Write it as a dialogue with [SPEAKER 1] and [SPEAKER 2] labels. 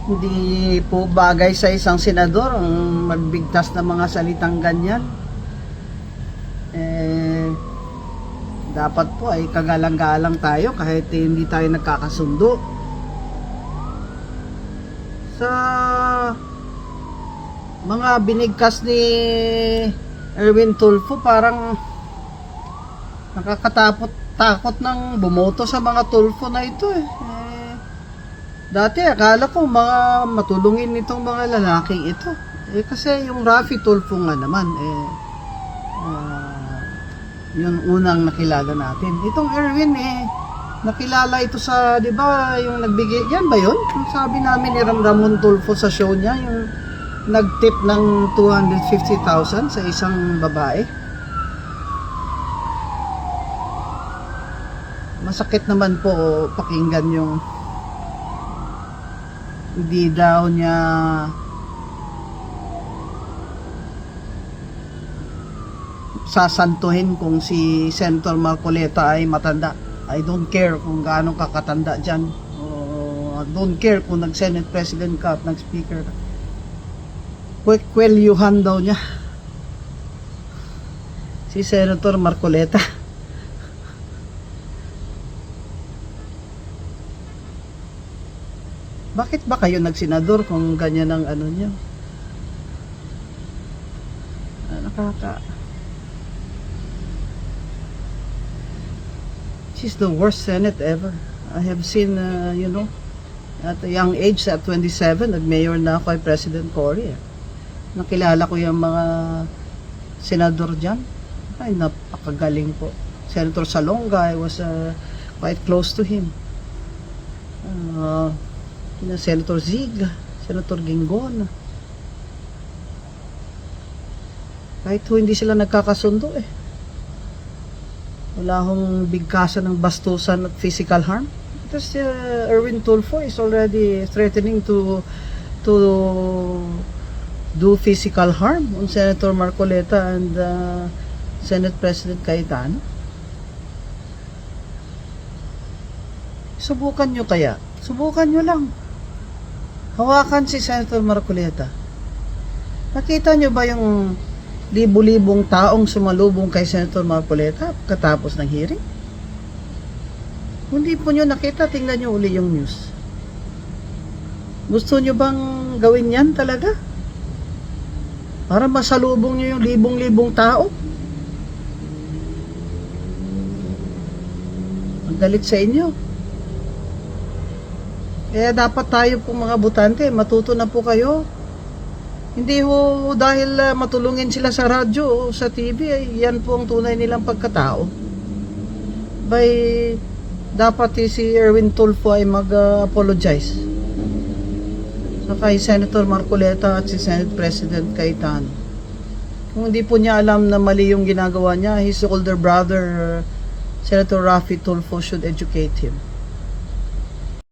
[SPEAKER 1] Hindi po bagay sa isang senador ang magbigtas ng mga salitang ganyan. Dapat po ay kagalang-galang tayo kahit hindi tayo nagkakasundo. Sa mga binigkas ni Erwin Tulfo, parang takot ng bumoto sa mga Tulfo na ito dati akala ko mga matulungin nitong mga lalaking ito. Kasi yung Raffy Tulfo nga naman yung unang nakilala natin. Itong Erwin nakilala ito sa, di ba, yung nagbigay, yan ba yun? Yung sabi namin ni Ramon Tulfo sa show niya, yung nagtip ng 250,000 sa isang babae. Masakit naman po pakinggan yung hindi daw niya sasantuhin kung si Senator Marcoleta ay matanda. I don't care kung gaano kakatanda dyan. I don't care kung nag-Senate President ka at nag-Speaker ka. Kwelyuhan daw niya si Senator Marcoleta. Bakit ba kayo nagsenador kung ganyan ang ano niyo? She's the worst Senate ever. I have seen, at a young age, at 27, nag-mayor na ako kay President Cory. Nakilala ko yung mga senador dyan. Ay, napakagaling po. Senator Salonga, I was quite close to him. Senator Zig, Senator Gingon. Kahit hindi sila nagkakasundo wala akong bigkasan ng bastusan at physical harm. Because Erwin Tulfo is already threatening to do physical harm on Senator Marcoleta and Senate President Cayetano. Subukan nyo kaya. Subukan nyo lang. Hawakan si Senator Marcoleta. Nakita nyo ba yung libu-libong taong sumalubong kay Senator Marcoleta katapos ng hearing? Hindi po nyo nakita, tingnan nyo uli yung news. Gusto nyo bang gawin yan talaga? Para masalubong nyo yung libong-libong tao? Ang galit sa inyo. Kaya dapat tayo pong mga butante, matuto na po kayo. Hindi ho dahil matulungin sila sa radyo o sa TV, yan po ang tunay nilang pagkatao. Dapat si Erwin Tulfo ay mag-apologize sa kay Senator Marcoleta at si Senate President Cayetano. Kung hindi po niya alam na mali yung ginagawa niya, his older brother, Senator Raffy Tulfo, should educate him.